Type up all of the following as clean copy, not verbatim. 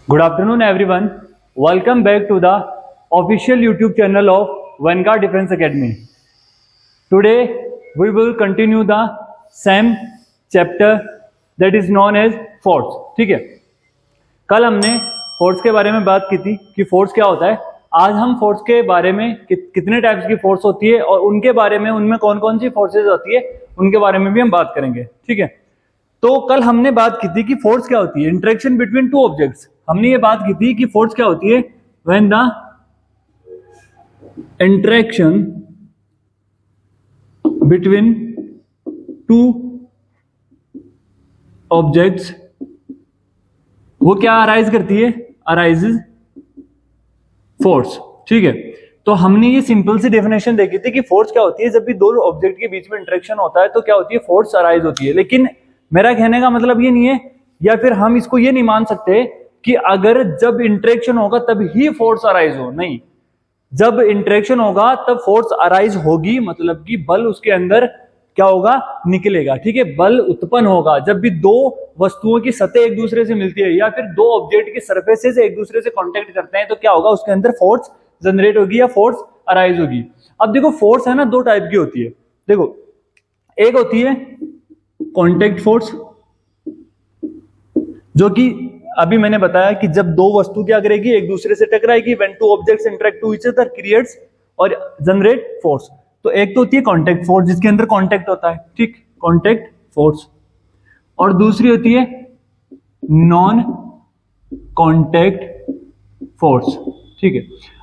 Good afternoon, everyone. Welcome back to the official YouTube channel of Vanguard Defense Academy. Today, we will continue the same chapter that is known as force. ठीक है, कल हमने force के बारे में बात की थी कि फोर्स क्या होता है. आज हम फोर्स के बारे में कितने टाइप्स की फोर्स होती है और उनके बारे में, उनमें कौन कौन सी फोर्सेज होती है, उनके बारे में भी हम बात करेंगे. ठीक है, तो कल हमने बात की थी कि फोर्स क्या होती है. Interaction between two objects. हमने ये बात की थी कि फोर्स क्या होती है. When the interaction between two objects, वो क्या अराइज करती है, अराइजेज फोर्स. ठीक है, तो हमने ये सिंपल सी डेफिनेशन देखी थी कि फोर्स क्या होती है. जब भी दो ऑब्जेक्ट के बीच में इंटरेक्शन होता है तो क्या होती है, फोर्स अराइज होती है. लेकिन मेरा कहने का मतलब ये नहीं है, या फिर हम इसको ये नहीं मान सकते कि अगर जब इंटरेक्शन होगा तब ही फोर्स अराइज हो. नहीं, जब इंटरेक्शन होगा तब फोर्स अराइज होगी, मतलब कि बल उसके अंदर क्या होगा, निकलेगा. ठीक है, बल उत्पन्न होगा जब भी दो वस्तुओं की सतह एक दूसरे से मिलती है या फिर दो ऑब्जेक्ट की सरफेसेस एक दूसरे से कांटेक्ट करते हैं, तो क्या होगा, उसके अंदर फोर्स जनरेट होगी या फोर्स अराइज होगी. अब देखो, फोर्स है ना, दो टाइप की होती है. देखो, एक होती है कांटेक्ट फोर्स, जो कि अभी मैंने बताया कि जब दो वस्तु क्या करेगी, एक दूसरे से टकराएगी. When two objects interact to each other creates और जनरेट फोर्स. तो एक तो होती है कांटेक्ट फोर्स जिसके अंदर कांटेक्ट होता है. ठीक, कांटेक्ट फोर्स. और दूसरी होती है नॉन कांटेक्ट फोर्स. ठीक है,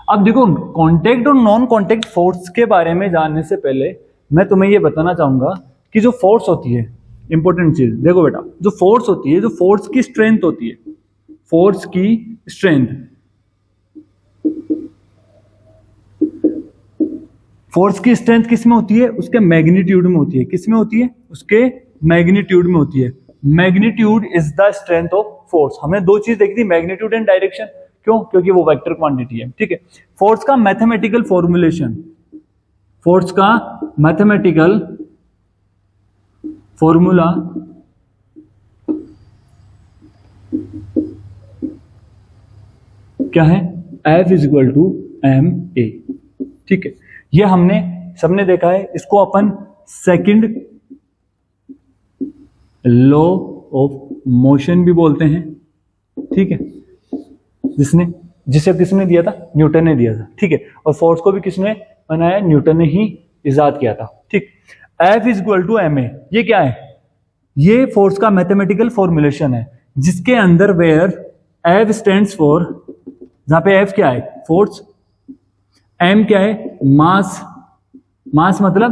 अब देखो, कांटेक्ट और नॉन कांटेक्ट फोर्स के बारे में जानने से पहले मैं तुम्हें यह बताना चाहूंगा कि जो फोर्स होती है, इंपॉर्टेंट चीज देखो बेटा, जो फोर्स होती है, जो फोर्स की स्ट्रेंथ होती है, फोर्स की स्ट्रेंथ, फोर्स की स्ट्रेंथ किस में होती है, उसके मैग्नीट्यूड में होती है. किस में होती है, उसके मैग्नीट्यूड में होती है. Magnitude is the strength of force. हमने दो चीज देखी थी, मैग्नीट्यूड एंड डायरेक्शन. क्यों? क्योंकि वो वेक्टर क्वांटिटी है. ठीक है, फोर्स का मैथमेटिकल फॉर्मुलेशन, फोर्स का मैथमेटिकल फॉर्मूला क्या है, F is equal to M A. ठीक है, ये हमने सबने देखा है. इसको अपन सेकंड लॉ ऑफ मोशन भी बोलते हैं. ठीक है, जिसे किसने दिया था, न्यूटन ने दिया था. ठीक है, और फोर्स को भी किसने बनाया, न्यूटन ने ही इजाद किया था. ठीक, F is equal to M A. ये क्या है, ये फोर्स का मैथमेटिकल फॉर्मुलेशन है जिसके अंदर वेयर F स्टैंड्स फॉर, जहां पे F क्या है, फोर्स, M क्या है, मास. मास मतलब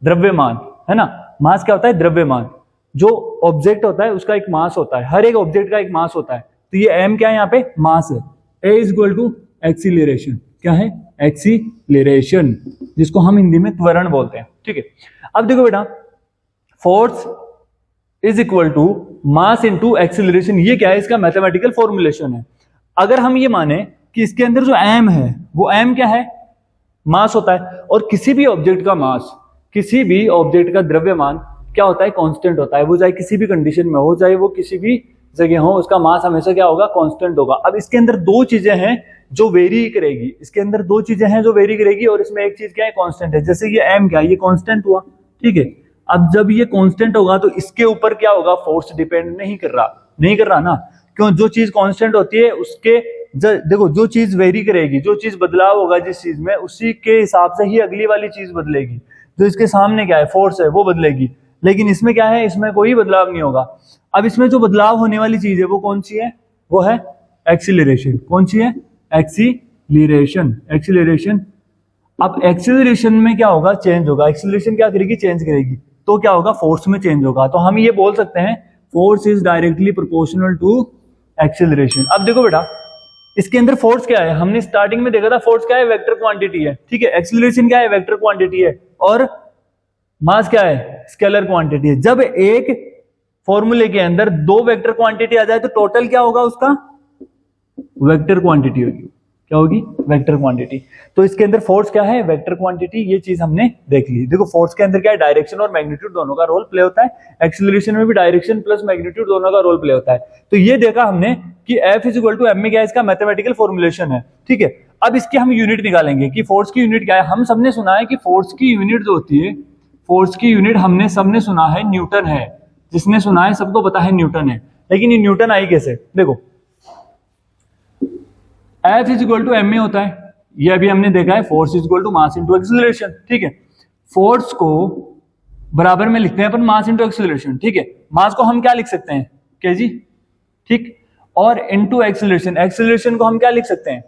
द्रव्यमान, है ना. मास क्या होता है, द्रव्यमान. जो ऑब्जेक्ट होता है उसका एक मास होता है, हर एक ऑब्जेक्ट का एक मास होता है. तो ये M क्या है, यहाँ पे मास है. A is equal to acceleration. क्या है, एक्सीलरेशन, जिसको हम हिंदी में त्वरण बोलते हैं. ठीक है, अब देखो बेटा, force is equal to mass into acceleration. ये क्या है, इसका मैथमेटिकल फॉर्मुलेशन है. अगर हम ये माने कि इसके अंदर जो M है, वो M क्या है, मास होता है. और किसी भी ऑब्जेक्ट का मास, किसी भी ऑब्जेक्ट का द्रव्यमान क्या होता है, कांस्टेंट होता है. वो चाहे किसी भी कंडीशन में हो, चाहे वो किसी भी जगह हो, उसका मास हमेशा क्या होगा, कांस्टेंट होगा. अब इसके अंदर दो चीजें हैं जो वेरी करेगी, इसके अंदर दो चीजें हैं जो वेरी करेगी, और इसमें एक चीज क्या है, कांस्टेंट है. जैसे ये M क्या है, ये कांस्टेंट हुआ. ठीक है, अब जब ये कांस्टेंट होगा तो इसके ऊपर क्या होगा, फोर्स डिपेंड नहीं कर रहा ना. क्यों, जो चीज कांस्टेंट होती है उसके देखो, जो चीज वेरी करेगी, जो चीज बदलाव होगा जिस चीज में, उसी के हिसाब से ही अगली वाली चीज बदलेगी. जो इसके सामने क्या है, फोर्स है, वो बदलेगी. लेकिन इसमें क्या है, इसमें कोई बदलाव नहीं होगा. अब इसमें जो बदलाव होने वाली चीज है वो कौन सी है, वो है एक्सीलरेशन. कौन सी है, एक्सीलरेशन. एक्सीलरेशन. अब एक्सीलरेशन में क्या होगा, चेंज होगा. एक्सीलरेशन क्या करेगी, चेंज करेगी. तो क्या होगा, फोर्स में चेंज होगा. तो हम ये बोल सकते हैं force is directly proportional to acceleration. अब देखो बेटा, इसके अंदर फोर्स क्या है, हमने स्टार्टिंग में देखा था, फोर्स क्या है, वेक्टर क्वांटिटी है. ठीक है, एक्सीलरेशन क्या है, वेक्टर क्वांटिटी है. और मास क्या है, स्केलर क्वांटिटी है. जब एक फॉर्मूले के अंदर दो वेक्टर क्वांटिटी आ जाए तो टोटल क्या होगा, उसका वेक्टर क्वांटिटी होगी. क्या होगी, वेक्टर क्वांटिटी। तो इसके अंदर फोर्स क्या है, वेक्टर क्वांटिटी, ये चीज हमने देख ली। देखो फोर्स के अंदर क्या है, डायरेक्शन और मैग्नीट्यूड दोनों का रोल प्ले होता है, एक्सीलरेशन में भी डायरेक्शन प्लस मैग्नीट्यूड दोनों का रोल प्ले होता है। तो ये देखा हमने कि F इक्वल टू m में क्या है, इसका मैथमेटिकल फॉर्मुलेशन है, ठीक है। अब इसकी हम यूनिट निकालेंगे कि फोर्स की यूनिट क्या है। हम सबने सुना है कि फोर्स की यूनिट जो होती है, फोर्स की यूनिट हमने सबने सुना है न्यूटन है, जिसने सुना है सबको पता है न्यूटन है। लेकिन ये न्यूटन आई कैसे, देखो F is equal to M में होता है, ये अभी हमने देखा है, force is equal to mass into acceleration, ठीक है। फोर्स को बराबर में लिखते हैं अपन मास इंटू एक्सीलरेशन, ठीक है। मास को हम क्या लिख सकते हैं, केजी, ठीक, और इंटू एक्सीलरेशन, एक्सीलरेशन को हम क्या लिख सकते हैं,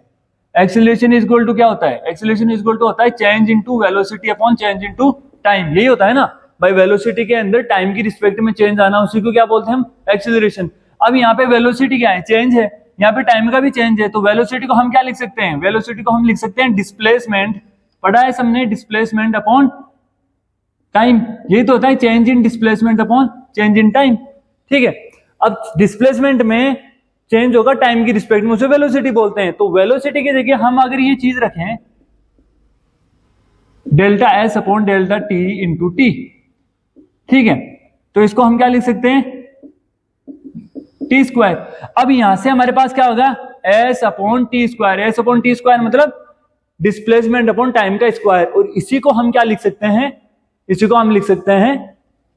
एक्सीलरेशन इज इक्वल टू क्या होता है, एक्सीलरेशन इज इक्वल टू होता है change into velocity upon change into time, यही होता है ना भाई। वेलोसिटी के अंदर टाइम की रिस्पेक्ट में चेंज आना, उसी को क्या बोलते हैं हम, एक्सीलरेशन। अब यहाँ पे वेलोसिटी क्या है, चेंज है, यहाँ पे टाइम का भी चेंज है, तो वेलोसिटी को हम क्या लिख सकते हैं, वेलोसिटी को हम लिख सकते हैं डिस्प्लेसमेंट, पढ़ा है सबने, डिस्प्लेसमेंट अपॉन टाइम, यही तो होता है change in displacement upon change in time, ठीक है। अब डिस्प्लेसमेंट में चेंज होगा टाइम की रिस्पेक्ट में, उसे वेलोसिटी बोलते हैं। तो वेलोसिटी के देखिए हम अगर ये चीज रखें delta S upon delta T into T, ठीक है, तो इसको हम क्या लिख सकते हैं, टी स्क्वायर। अब यहां से हमारे पास क्या होगा, S upon T square, S upon T square मतलब डिस्प्लेसमेंट अपॉन टाइम का स्क्वायर, और इसी को हम क्या लिख सकते हैं, इसी को हम लिख सकते हैं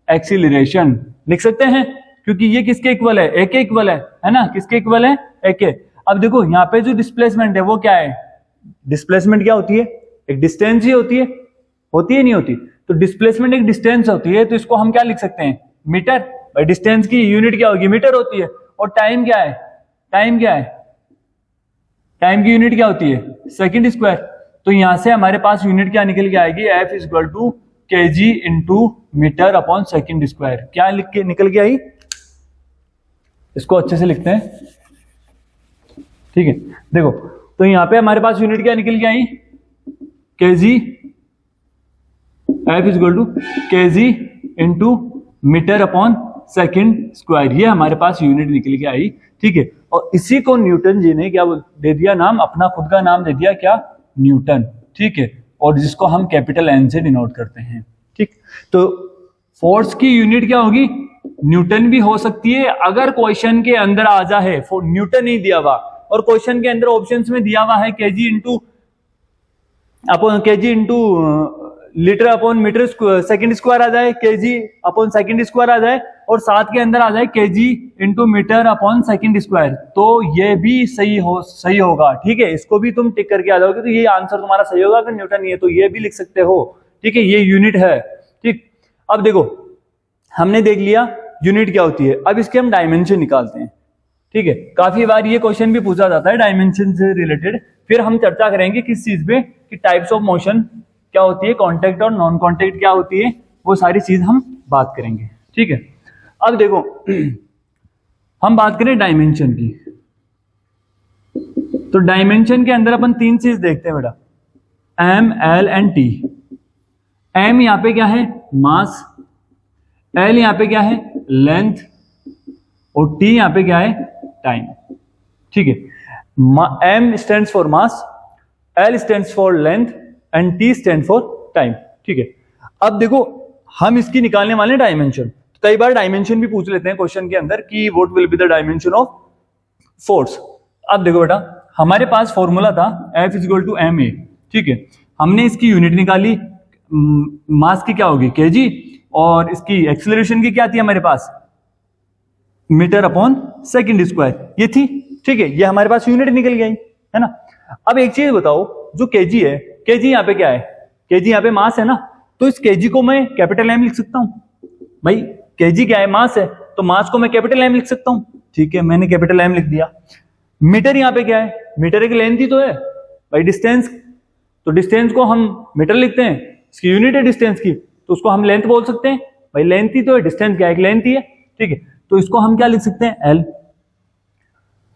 एक्सीलरेशन, लिख सकते हैं, क्योंकि ये किसके इक्वल है, ए के इक्वल है ना, किसके इक्वल है, ए के। अब देखो यहाँ पे जो डिस्प्लेसमेंट है वो क्या है, डिस्प्लेसमेंट क्या होती है, एक डिस्टेंस ही होती है, नहीं होती, तो डिस्प्लेसमेंट एक डिस्टेंस होती है, तो इसको हम क्या लिख सकते हैं, मीटर, भाई डिस्टेंस की यूनिट क्या होगी, मीटर होती है। और टाइम क्या है, टाइम क्या है, टाइम की यूनिट क्या होती है, सेकंड स्क्वायर। तो यहां से हमारे पास यूनिट क्या निकल के आएगी, F is equal to KG into metre upon second square, क्या लिख के निकल के आई, इसको अच्छे से लिखते हैं, ठीक है। देखो तो यहां पे हमारे पास यूनिट क्या निकल के आई, KG, F is equal to KG into metre upon second square, ये हमारे पास यूनिट निकल के आई, ठीक है। और इसी को न्यूटन जी ने क्या दे दिया नाम, अपना खुद का नाम दे दिया, क्या, न्यूटन, ठीक है, और जिसको हम कैपिटल एन से डिनोट करते हैं, ठीक। तो फोर्स की यूनिट क्या होगी, न्यूटन भी हो सकती है अगर क्वेश्चन के अंदर आ जाए, न्यूटन नहीं दिया हुआ और क्वेश्चन के अंदर ऑप्शंस में दिया हुआ है KG into upon KG into litre upon metre second square आ जाए, केजी अपॉन सेकंड स्क्वायर आ जाए, और साथ के अंदर आ जाए KG into metre upon second square, तो ये भी सही होगा, ठीक है। इसको भी तुम टिक करके आ जाओगे तो ये आंसर तुम्हारा सही होगा। अगर न्यूटन नहीं है तो ये भी लिख सकते हो, ठीक है, ये यूनिट है, ठीक। अब देखो हमने देख लिया यूनिट क्या होती है, अब इसके हम डायमेंशन निकालते हैं, ठीक है। काफी बार ये क्वेश्चन भी पूछा जाता है डायमेंशन से रिलेटेड, फिर हम चर्चा करेंगे किस चीज पे, कि टाइप्स ऑफ मोशन क्या होती है, कांटेक्ट और नॉन कांटेक्ट क्या होती है, वो सारी चीज हम बात करेंगे, ठीक है। अब देखो हम बात करें डायमेंशन की, तो डायमेंशन के अंदर अपन तीन चीज देखते हैं बेटा, M, L and T. M यहां पे क्या है, मास, एल यहां पे क्या है, लेंथ, और टी यहां पे क्या है, टाइम, ठीक है। M stands for mass, L stands for length and T stand for time, ठीक है। अब देखो हम इसकी निकालने वाले डायमेंशन, कई बार डायमेंशन भी पूछ लेते हैं क्वेश्चन के अंदर कि what will be the dimension of force. अब देखो बेटा हमारे पास फॉर्मूला था F is equal to M A, ठीक है। हमने इसकी यूनिट निकाली, मास की क्या होगी, केजी, और इसकी एक्सीलरेशन की क्या थी हमारे पास, मीटर अपॉन सेकंड स्क्वायर, ये थी, ठीक है। ये हमारे पास यूनिट निकल गई, है ना। अब एक चीज बताओ, जो केजी है, केजी यहाँ पे क्या है, केजी यहाँ पे मास है ना, तो इस केजी को मैं कैपिटल एम लिख सकता हूं, भाई केजी क्या है, मास है, तो मास को मैं कैपिटल एम लिख सकता हूं, ठीक है, मैंने कैपिटल एम लिख दिया। मीटर यहाँ पे क्या है, मीटर एक लेंथ ही तो है भाई, डिस्टेंस, तो डिस्टेंस को हम मीटर लिखते हैं, इसकी यूनिट है डिस्टेंस की, तो उसको हम लेंथ बोल सकते हैं, भाई लेंथ ही तो है, डिस्टेंस क्या है, एक लेंथ ही है, ठीक है। तो इसको हम क्या लिख सकते हैं, एल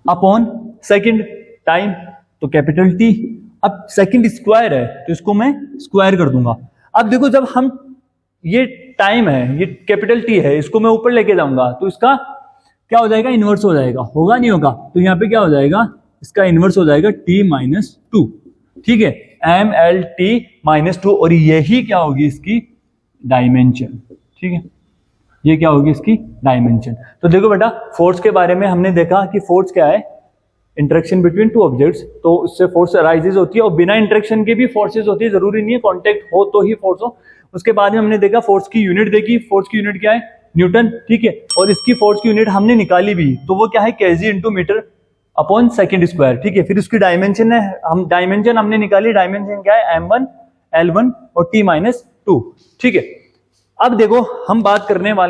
अपॉन सेकंड, टाइम, तो कैपिटल टी। अब सेकंड स्क्वायर है तो इसको मैं स्क्वायर कर दूंगा। अब देखो जब हम, ये टाइम है, ये कैपिटल टी है, इसको मैं ऊपर लेके जाऊंगा तो इसका क्या हो जाएगा, इनवर्स हो जाएगा, होगा नहीं होगा, तो यहाँ पे क्या हो जाएगा, इसका इनवर्स हो जाएगा t-2, ठीक है, mLt-2, और यही क्या होगी इसकी डायमेंशन, ठीक है, ये क्या होगी इसकी डायमेंशन। तो देखो बेटा, फोर्स के बारे में हमने देखा कि फोर्स क्या है, इंटरेक्शन बिटवीन टू ऑब्जेक्ट्स, तो उससे फोर्स अराइजेज होती है, और बिना इंटरेक्शन के भी फोर्सेज होती है, जरूरी नहीं है कांटेक्ट हो तो ही फोर्स हो। उसके बाद में हमने देखा फोर्स की यूनिट देखी, फोर्स की यूनिट क्या है, न्यूटन, ठीक है, और इसकी फोर्स की यूनिट हमने निकाली भी, तो वो क्या है, KG into metre upon second square, ठीक है। फिर उसकी डायमेंशन है, हम डायमेंशन हमने निकाली, डायमेंशन क्या है, m1 L1 और t-2, ठीक है। अब देखो हम बात करने वाले हैं